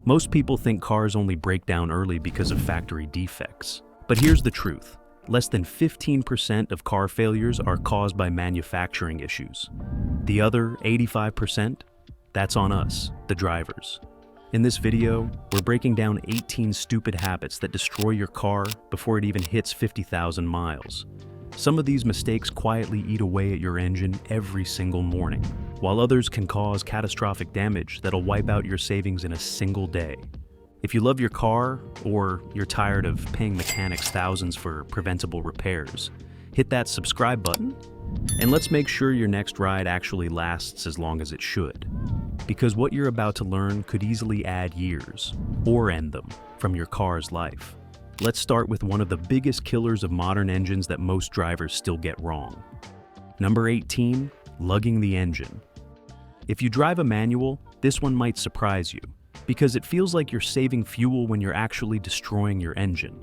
Most people think cars only break down early because of factory defects. But here's the truth. Less than 15% of car failures are caused by manufacturing issues. The other 85%, that's on us, the drivers. In this video, we're breaking down 18 stupid habits that destroy your car before it even hits 50,000 miles. Some of these mistakes quietly eat away at your engine every single morning, while others can cause catastrophic damage that'll wipe out your savings in a single day. If you love your car, or you're tired of paying mechanics thousands for preventable repairs, hit that subscribe button, and let's make sure your next ride actually lasts as long as it should. Because what you're about to learn could easily add years, or end them, from your car's life. Let's start with one of the biggest killers of modern engines that most drivers still get wrong. Number 18, lugging the engine. If you drive a manual, this one might surprise you, because it feels like you're saving fuel when you're actually destroying your engine.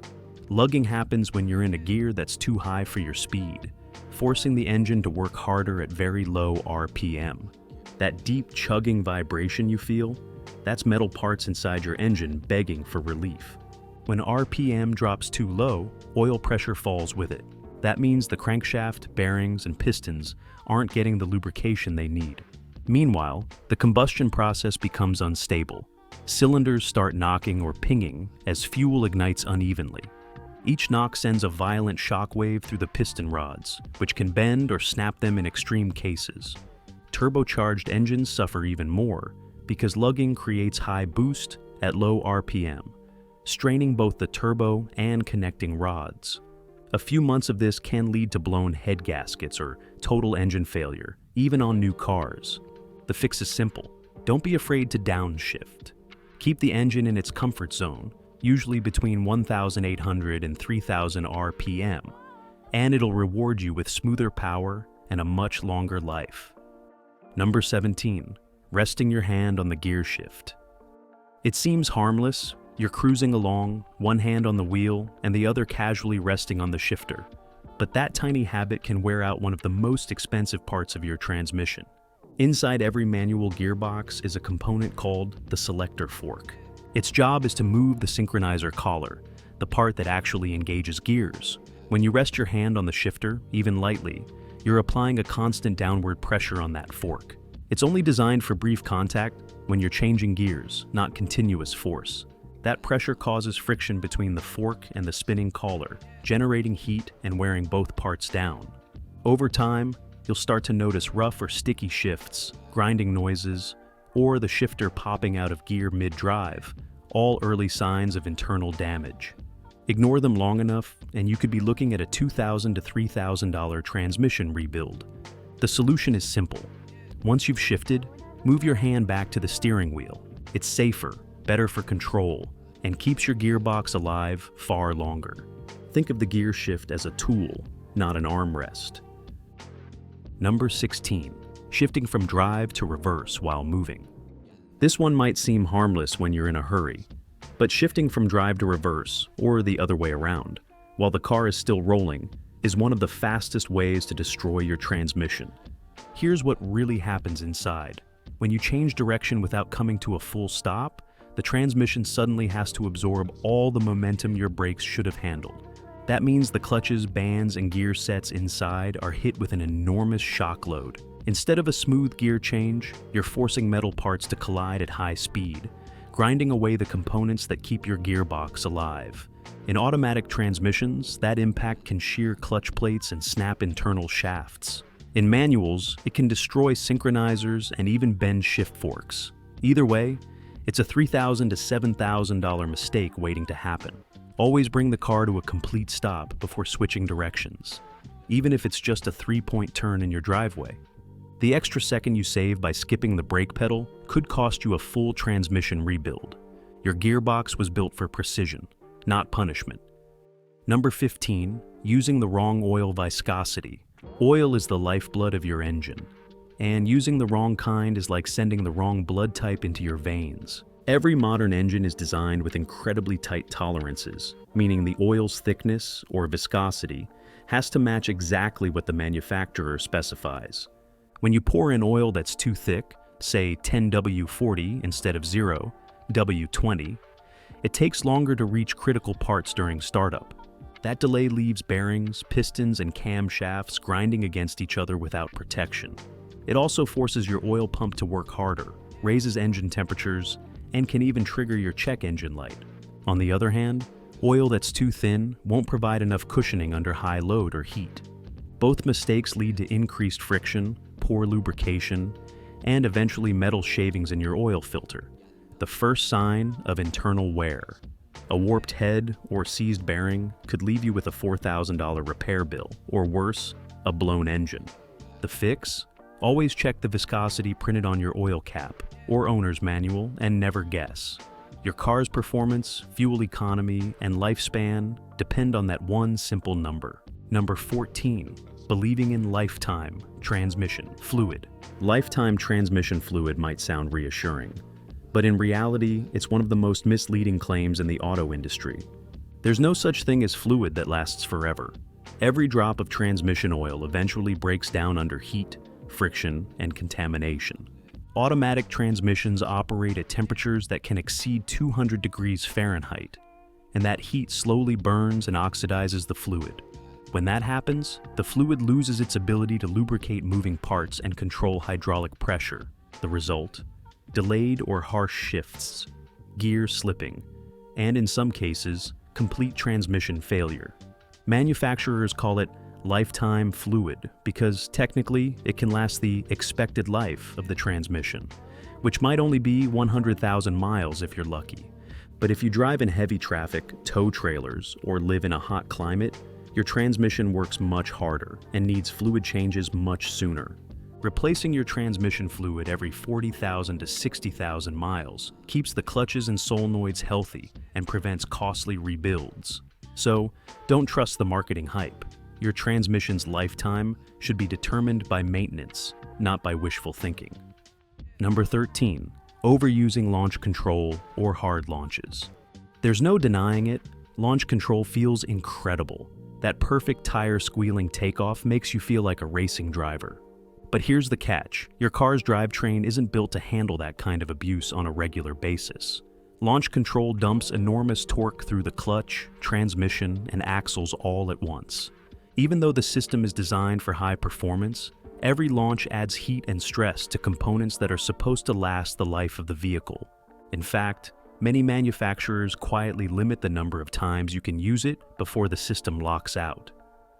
Lugging happens when you're in a gear that's too high for your speed, forcing the engine to work harder at very low RPM. That deep chugging vibration you feel, that's metal parts inside your engine begging for relief. When RPM drops too low, oil pressure falls with it. That means the crankshaft, bearings, and pistons aren't getting the lubrication they need. Meanwhile, the combustion process becomes unstable. Cylinders start knocking or pinging as fuel ignites unevenly. Each knock sends a violent shock wave through the piston rods, which can bend or snap them in extreme cases. Turbocharged engines suffer even more because lugging creates high boost at low RPM, straining both the turbo and connecting rods. A few months of this can lead to blown head gaskets or total engine failure, even on new cars. The fix is simple. Don't be afraid to downshift. Keep the engine in its comfort zone, usually between 1,800 and 3,000 RPM, and it'll reward you with smoother power and a much longer life. Number 17, resting your hand on the gear shift. It seems harmless. You're cruising along, one hand on the wheel and the other casually resting on the shifter. But that tiny habit can wear out one of the most expensive parts of your transmission. Inside every manual gearbox is a component called the selector fork. Its job is to move the synchronizer collar, the part that actually engages gears. When you rest your hand on the shifter, even lightly, you're applying a constant downward pressure on that fork. It's only designed for brief contact when you're changing gears, not continuous force. That pressure causes friction between the fork and the spinning collar, generating heat and wearing both parts down. Over time, you'll start to notice rough or sticky shifts, grinding noises, or the shifter popping out of gear mid-drive, all early signs of internal damage. Ignore them long enough, and you could be looking at a $2,000 to $3,000 transmission rebuild. The solution is simple. Once you've shifted, move your hand back to the steering wheel. It's safer, better for control, and keeps your gearbox alive far longer. Think of the gear shift as a tool, not an armrest. Number 16, shifting from drive to reverse while moving. This one might seem harmless when you're in a hurry, but shifting from drive to reverse, or the other way around, while the car is still rolling, is one of the fastest ways to destroy your transmission. Here's what really happens inside. When you change direction without coming to a full stop, the transmission suddenly has to absorb all the momentum your brakes should have handled. That means the clutches, bands, and gear sets inside are hit with an enormous shock load. Instead of a smooth gear change, you're forcing metal parts to collide at high speed, grinding away the components that keep your gearbox alive. In automatic transmissions, that impact can shear clutch plates and snap internal shafts. In manuals, it can destroy synchronizers and even bend shift forks. Either way, it's a $3,000 to $7,000 mistake waiting to happen. Always bring the car to a complete stop before switching directions, even if it's just a 3-point turn in your driveway. The extra second you save by skipping the brake pedal could cost you a full transmission rebuild. Your gearbox was built for precision, not punishment. Number 15, using the wrong oil viscosity. Oil is the lifeblood of your engine, and using the wrong kind is like sending the wrong blood type into your veins. Every modern engine is designed with incredibly tight tolerances, meaning the oil's thickness, or viscosity, has to match exactly what the manufacturer specifies. When you pour in oil that's too thick, say 10W40 instead of 0, W20, it takes longer to reach critical parts during startup. That delay leaves bearings, pistons, and camshafts grinding against each other without protection. It also forces your oil pump to work harder, raises engine temperatures, and can even trigger your check engine light. On the other hand, oil that's too thin won't provide enough cushioning under high load or heat. Both mistakes lead to increased friction, poor lubrication, and eventually metal shavings in your oil filter, the first sign of internal wear. A warped head or seized bearing could leave you with a $4,000 repair bill, or worse, a blown engine. The fix? Always check the viscosity printed on your oil cap or owner's manual and never guess. Your car's performance, fuel economy, and lifespan depend on that one simple number. Number 14, believing in lifetime transmission fluid. Lifetime transmission fluid might sound reassuring, but in reality, it's one of the most misleading claims in the auto industry. There's no such thing as fluid that lasts forever. Every drop of transmission oil eventually breaks down under heat, friction, and contamination. Automatic transmissions operate at temperatures that can exceed 200 degrees Fahrenheit, and that heat slowly burns and oxidizes the fluid. When that happens, the fluid loses its ability to lubricate moving parts and control hydraulic pressure. The result? Delayed or harsh shifts, gear slipping, and in some cases, complete transmission failure. Manufacturers call it lifetime fluid because technically it can last the expected life of the transmission, which might only be 100,000 miles if you're lucky. But if you drive in heavy traffic, tow trailers, or live in a hot climate, your transmission works much harder and needs fluid changes much sooner. Replacing your transmission fluid every 40,000 to 60,000 miles keeps the clutches and solenoids healthy and prevents costly rebuilds. So, don't trust the marketing hype. Your transmission's lifetime should be determined by maintenance, not by wishful thinking. Number 13, overusing launch control or hard launches. There's no denying it, launch control feels incredible. That perfect tire squealing takeoff makes you feel like a racing driver. But here's the catch, your car's drivetrain isn't built to handle that kind of abuse on a regular basis. Launch control dumps enormous torque through the clutch, transmission, and axles all at once. Even though the system is designed for high performance, every launch adds heat and stress to components that are supposed to last the life of the vehicle. In fact, many manufacturers quietly limit the number of times you can use it before the system locks out.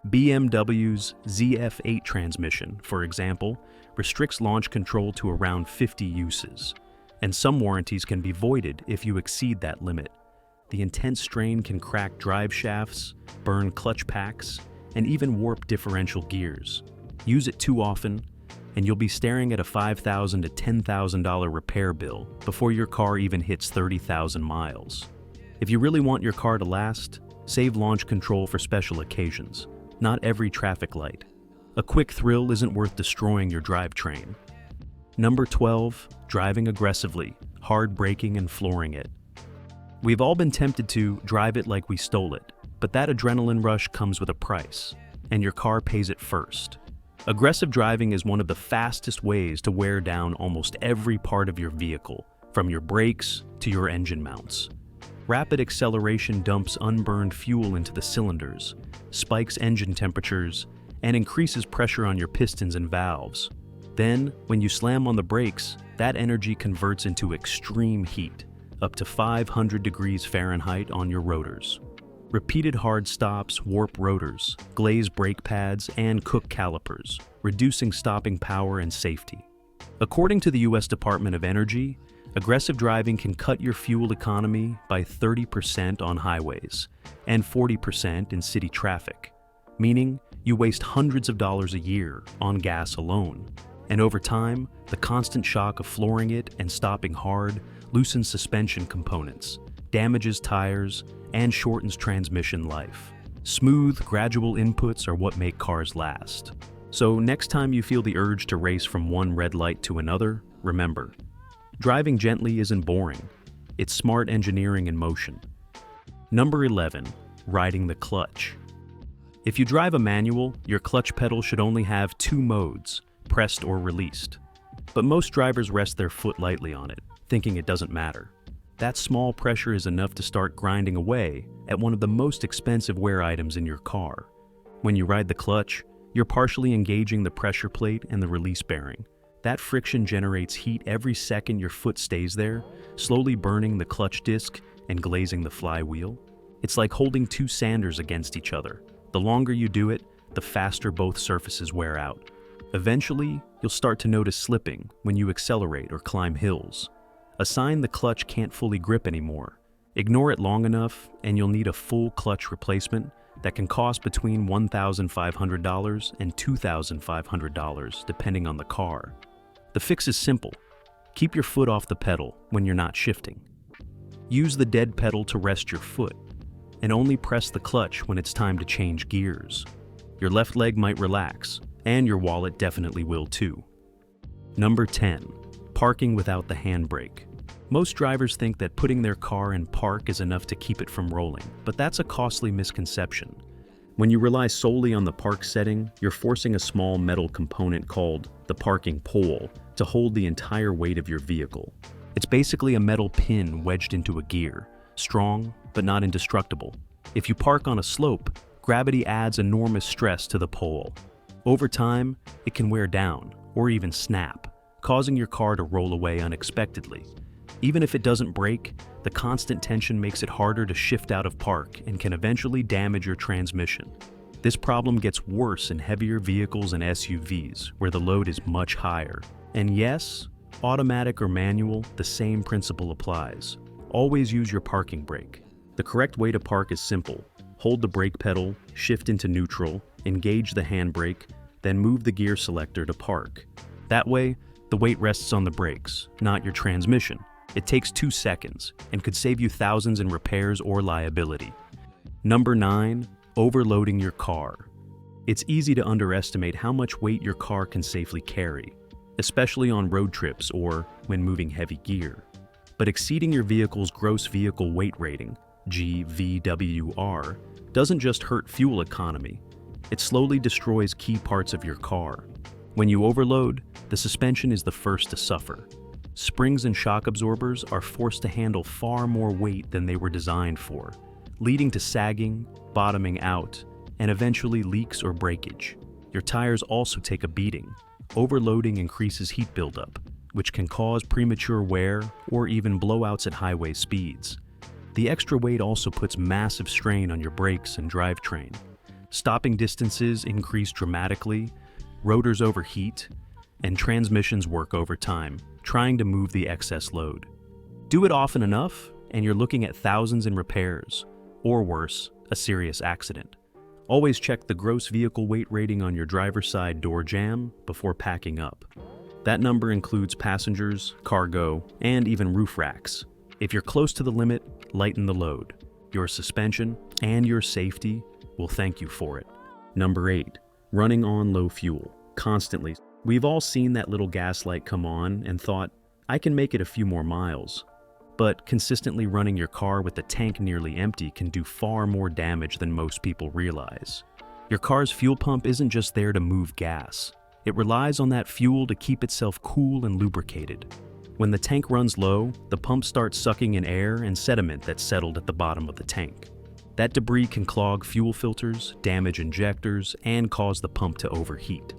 BMW's ZF8 transmission, for example, restricts launch control to around 50 uses, and some warranties can be voided if you exceed that limit. The intense strain can crack drive shafts, burn clutch packs, and even warp differential gears. Use it too often, and you'll be staring at a $5,000 to $10,000 repair bill before your car even hits 30,000 miles. If you really want your car to last, save launch control for special occasions, not every traffic light. A quick thrill isn't worth destroying your drivetrain. Number 12, driving aggressively, hard braking and flooring it. We've all been tempted to drive it like we stole it, but that adrenaline rush comes with a price, and your car pays it first. Aggressive driving is one of the fastest ways to wear down almost every part of your vehicle, from your brakes to your engine mounts. Rapid acceleration dumps unburned fuel into the cylinders, spikes engine temperatures, and increases pressure on your pistons and valves. Then, when you slam on the brakes, that energy converts into extreme heat, up to 500 degrees Fahrenheit on your rotors. Repeated hard stops warp rotors, glaze brake pads, and cook calipers, reducing stopping power and safety. According to the U.S. Department of Energy, aggressive driving can cut your fuel economy by 30% on highways and 40% in city traffic, meaning you waste hundreds of dollars a year on gas alone. And over time, the constant shock of flooring it and stopping hard loosens suspension components, damages tires, and shortens transmission life. Smooth, gradual inputs are what make cars last. So next time you feel the urge to race from one red light to another, remember, driving gently isn't boring. It's smart engineering in motion. Number 11, riding the clutch. If you drive a manual, your clutch pedal should only have two modes, pressed or released. But most drivers rest their foot lightly on it, thinking it doesn't matter. That small pressure is enough to start grinding away at one of the most expensive wear items in your car. When you ride the clutch, you're partially engaging the pressure plate and the release bearing. That friction generates heat every second your foot stays there, slowly burning the clutch disc and glazing the flywheel. It's like holding two sanders against each other. The longer you do it, the faster both surfaces wear out. Eventually, you'll start to notice slipping when you accelerate or climb hills. A sign the clutch can't fully grip anymore. Ignore it long enough, and you'll need a full clutch replacement that can cost between $1,500 and $2,500, depending on the car. The fix is simple. Keep your foot off the pedal when you're not shifting. Use the dead pedal to rest your foot, and only press the clutch when it's time to change gears. Your left leg might relax, and your wallet definitely will too. Number 10. Parking without the handbrake. Most drivers think that putting their car in park is enough to keep it from rolling, but that's a costly misconception. When you rely solely on the park setting, you're forcing a small metal component called the parking pole to hold the entire weight of your vehicle. It's basically a metal pin wedged into a gear, strong but not indestructible. If you park on a slope, gravity adds enormous stress to the pole. Over time, it can wear down or even snap, causing your car to roll away unexpectedly. Even if it doesn't break, the constant tension makes it harder to shift out of park and can eventually damage your transmission. This problem gets worse in heavier vehicles and SUVs, where the load is much higher. And yes, automatic or manual, the same principle applies. Always use your parking brake. The correct way to park is simple. Hold the brake pedal, shift into neutral, engage the handbrake, then move the gear selector to park. That way, the weight rests on the brakes, not your transmission. It takes 2 seconds and could save you thousands in repairs or liability. Number 9. Overloading your car. It's easy to underestimate how much weight your car can safely carry, especially on road trips or when moving heavy gear. But exceeding your vehicle's gross vehicle weight rating, GVWR, doesn't just hurt fuel economy. It slowly destroys key parts of your car. When you overload, the suspension is the first to suffer. Springs and shock absorbers are forced to handle far more weight than they were designed for, leading to sagging, bottoming out, and eventually leaks or breakage. Your tires also take a beating. Overloading increases heat buildup, which can cause premature wear or even blowouts at highway speeds. The extra weight also puts massive strain on your brakes and drivetrain. Stopping distances increase dramatically, rotors overheat, and transmissions work overtime, trying to move the excess load. Do it often enough, and you're looking at thousands in repairs, or worse, a serious accident. Always check the gross vehicle weight rating on your driver's side door jamb before packing up. That number includes passengers, cargo, and even roof racks. If you're close to the limit, lighten the load. Your suspension and your safety will thank you for it. Number 8. Running on low fuel, constantly. We've all seen that little gas light come on and thought, I can make it a few more miles. But consistently running your car with the tank nearly empty can do far more damage than most people realize. Your car's fuel pump isn't just there to move gas. It relies on that fuel to keep itself cool and lubricated. When the tank runs low, the pump starts sucking in air and sediment that's settled at the bottom of the tank. That debris can clog fuel filters, damage injectors, and cause the pump to overheat.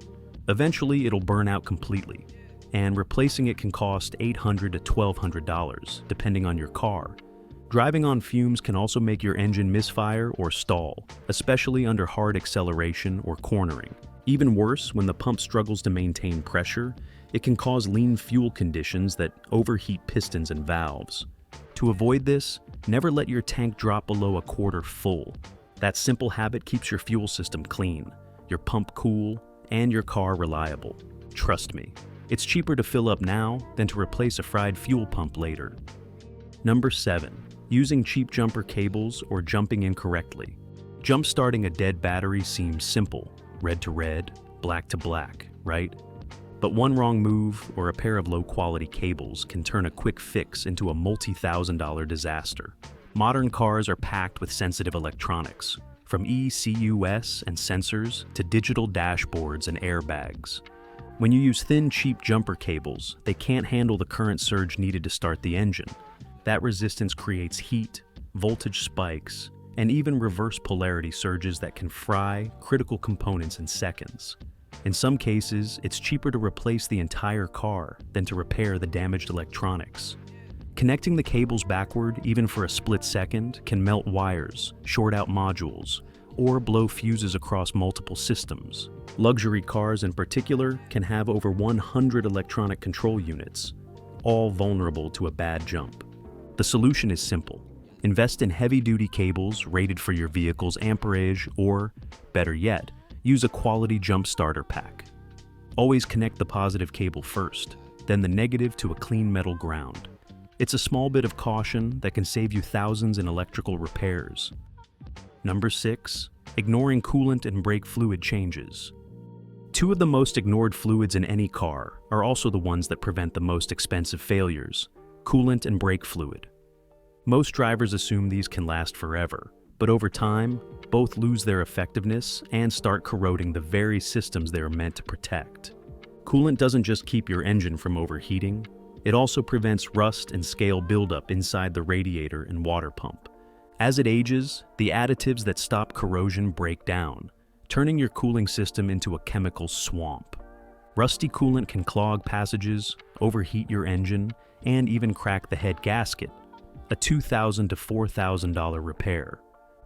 Eventually, it'll burn out completely, and replacing it can cost $800 to $1,200, depending on your car. Driving on fumes can also make your engine misfire or stall, especially under hard acceleration or cornering. Even worse, when the pump struggles to maintain pressure, it can cause lean fuel conditions that overheat pistons and valves. To avoid this, never let your tank drop below a quarter full. That simple habit keeps your fuel system clean, your pump cool, and your car reliable. Trust me, it's cheaper to fill up now than to replace a fried fuel pump later. Number 7. Using cheap jumper cables or jumping incorrectly. Jump-starting a dead battery seems simple, red to red, black to black, right? But one wrong move or a pair of low-quality cables can turn a quick fix into a multi-thousand-dollar disaster. Modern cars are packed with sensitive electronics, from ECUs and sensors to digital dashboards and airbags. When you use thin, cheap jumper cables, they can't handle the current surge needed to start the engine. That resistance creates heat, voltage spikes, and even reverse polarity surges that can fry critical components in seconds. In some cases, it's cheaper to replace the entire car than to repair the damaged electronics. Connecting the cables backward, even for a split second, can melt wires, short out modules, or blow fuses across multiple systems. Luxury cars in particular can have over 100 electronic control units, all vulnerable to a bad jump. The solution is simple. Invest in heavy-duty cables rated for your vehicle's amperage, or, better yet, use a quality jump starter pack. Always connect the positive cable first, then the negative to a clean metal ground. It's a small bit of caution that can save you thousands in electrical repairs. Number 6. Ignoring coolant and brake fluid changes. Two of the most ignored fluids in any car are also the ones that prevent the most expensive failures: coolant and brake fluid. Most drivers assume these can last forever, but over time, both lose their effectiveness and start corroding the very systems they are meant to protect. Coolant doesn't just keep your engine from overheating, it also prevents rust and scale buildup inside the radiator and water pump. As it ages, the additives that stop corrosion break down, turning your cooling system into a chemical swamp. Rusty coolant can clog passages, overheat your engine, and even crack the head gasket, a $2,000 to $4,000 repair.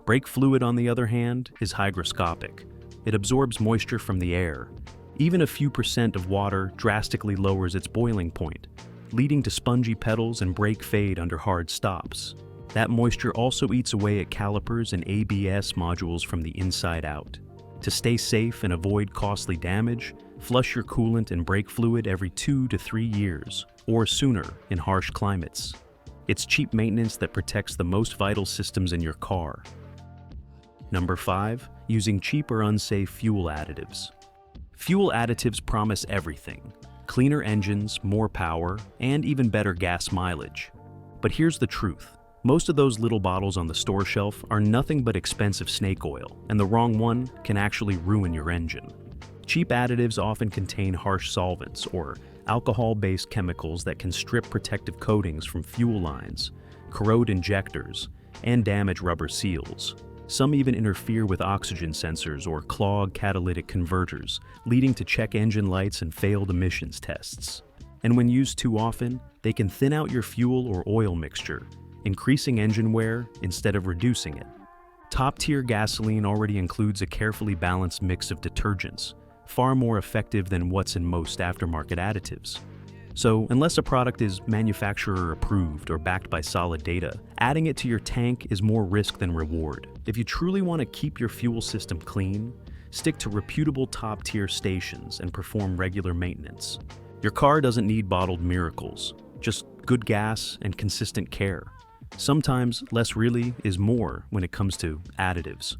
Brake fluid, on the other hand, is hygroscopic. It absorbs moisture from the air. Even a few percent of water drastically lowers its boiling point, leading to spongy pedals and brake fade under hard stops. That moisture also eats away at calipers and ABS modules from the inside out. To stay safe and avoid costly damage, flush your coolant and brake fluid every 2 to 3 years, or sooner in harsh climates. It's cheap maintenance that protects the most vital systems in your car. Number 5. Using cheap or unsafe fuel additives. Fuel additives promise everything: cleaner engines, more power, and even better gas mileage. But here's the truth. Most of those little bottles on the store shelf are nothing but expensive snake oil, and the wrong one can actually ruin your engine. Cheap additives often contain harsh solvents or alcohol-based chemicals that can strip protective coatings from fuel lines, corrode injectors, and damage rubber seals. Some even interfere with oxygen sensors or clog catalytic converters, leading to check engine lights and failed emissions tests. And when used too often, they can thin out your fuel or oil mixture, increasing engine wear instead of reducing it. Top-tier gasoline already includes a carefully balanced mix of detergents, far more effective than what's in most aftermarket additives. So, unless a product is manufacturer approved or backed by solid data, adding it to your tank is more risk than reward. If you truly want to keep your fuel system clean, stick to reputable top-tier stations and perform regular maintenance. Your car doesn't need bottled miracles, just good gas and consistent care. Sometimes less really is more when it comes to additives.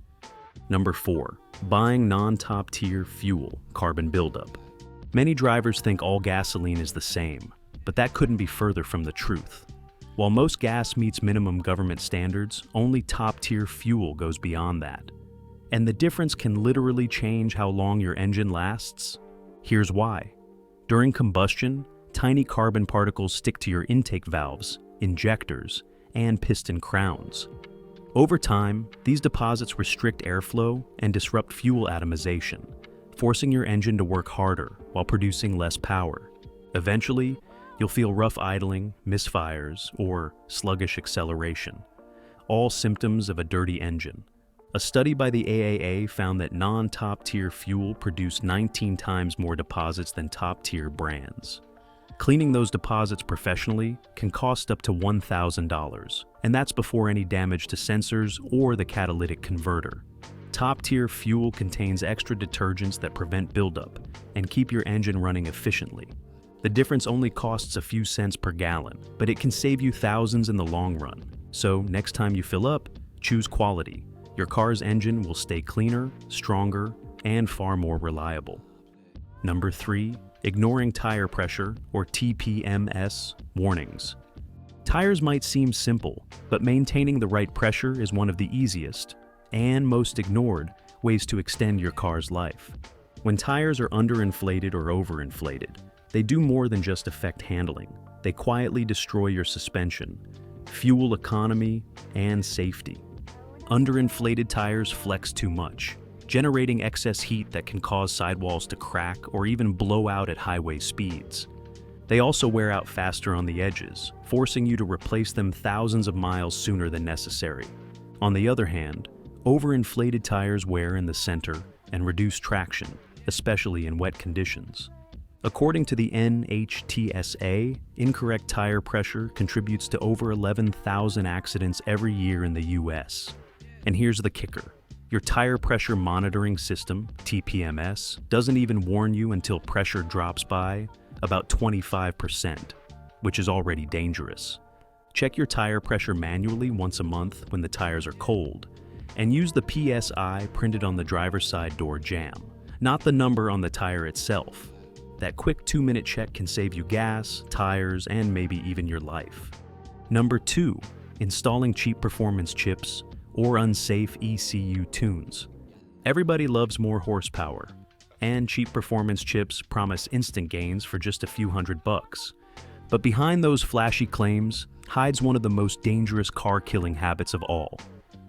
Number 4. Buying non-top tier fuel, carbon buildup. Many drivers think all gasoline is the same, but that couldn't be further from the truth. While most gas meets minimum government standards, only top-tier fuel goes beyond that. And the difference can literally change how long your engine lasts. Here's why. During combustion, tiny carbon particles stick to your intake valves, injectors, and piston crowns. Over time, these deposits restrict airflow and disrupt fuel atomization, forcing your engine to work harder while producing less power. Eventually, you'll feel rough idling, misfires, or sluggish acceleration, all symptoms of a dirty engine. A study by the AAA found that non-top-tier fuel produced 19 times more deposits than top-tier brands. Cleaning those deposits professionally can cost up to $1,000, and that's before any damage to sensors or the catalytic converter. Top-tier fuel contains extra detergents that prevent buildup and keep your engine running efficiently. The difference only costs a few cents per gallon, but it can save you thousands in the long run. So next time you fill up, choose quality. Your car's engine will stay cleaner, stronger, and far more reliable. Number 3. Ignoring tire pressure, or TPMS, warnings. Tires might seem simple, but maintaining the right pressure is one of the easiest, and most ignored, ways to extend your car's life. When tires are underinflated or overinflated, they do more than just affect handling. They quietly destroy your suspension, fuel economy, and safety. Underinflated tires flex too much, generating excess heat that can cause sidewalls to crack or even blow out at highway speeds. They also wear out faster on the edges, forcing you to replace them thousands of miles sooner than necessary. On the other hand, overinflated tires wear in the center and reduce traction, especially in wet conditions. According to the NHTSA, incorrect tire pressure contributes to over 11,000 accidents every year in the US. And here's the kicker. Your tire pressure monitoring system, TPMS, doesn't even warn you until pressure drops by about 25%, which is already dangerous. Check your tire pressure manually once a month when the tires are cold, and use the PSI printed on the driver's side door jamb, not the number on the tire itself. That quick 2-minute check can save you gas, tires, and maybe even your life. Number 2, installing cheap performance chips or unsafe ECU tunes. Everybody loves more horsepower, and cheap performance chips promise instant gains for just a few $100. But behind those flashy claims hides one of the most dangerous car-killing habits of all.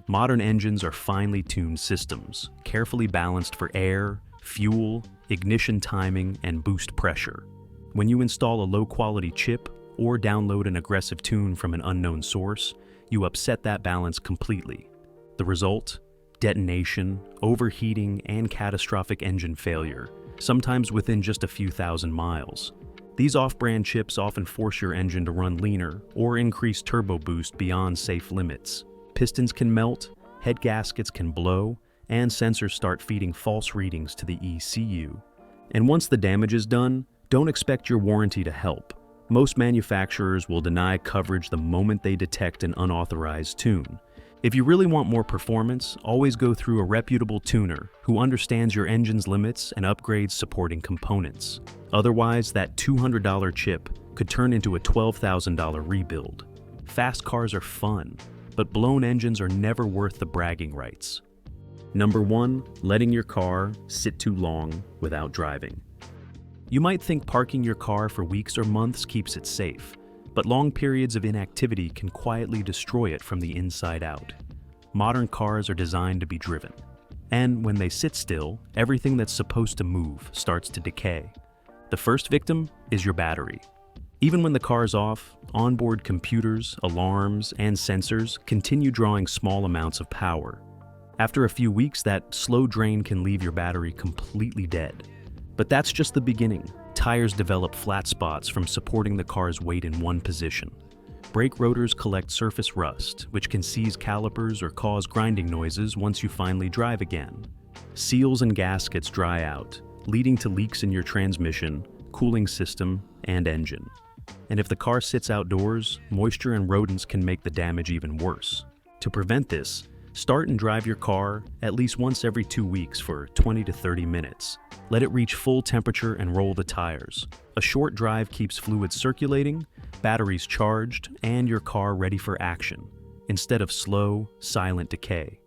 Modern engines are finely tuned systems, carefully balanced for air, fuel, ignition timing, and boost pressure. When you install a low-quality chip or download an aggressive tune from an unknown source, you upset that balance completely. The result? Detonation, overheating, and catastrophic engine failure, sometimes within just a few thousand miles. These off-brand chips often force your engine to run leaner or increase turbo boost beyond safe limits. Pistons can melt, head gaskets can blow, and sensors start feeding false readings to the ECU. And once the damage is done, don't expect your warranty to help. Most manufacturers will deny coverage the moment they detect an unauthorized tune. If you really want more performance, always go through a reputable tuner who understands your engine's limits and upgrades supporting components. Otherwise, that $200 chip could turn into a $12,000 rebuild. Fast cars are fun, but blown engines are never worth the bragging rights. Number 1, letting your car sit too long without driving. You might think parking your car for weeks or months keeps it safe, but long periods of inactivity can quietly destroy it from the inside out. Modern cars are designed to be driven, and when they sit still, everything that's supposed to move starts to decay. The first victim is your battery. Even when the car's off, onboard computers, alarms, and sensors continue drawing small amounts of power. After a few weeks, that slow drain can leave your battery completely dead. But that's just the beginning. Tires develop flat spots from supporting the car's weight in one position. Brake rotors collect surface rust, which can seize calipers or cause grinding noises once you finally drive again. Seals and gaskets dry out, leading to leaks in your transmission, cooling system, and engine. And if the car sits outdoors, moisture and rodents can make the damage even worse. To prevent this, start and drive your car at least once every 2 weeks for 20 to 30 minutes. Let it reach full temperature and roll the tires. A short drive keeps fluids circulating, batteries charged, and your car ready for action, instead of slow, silent decay.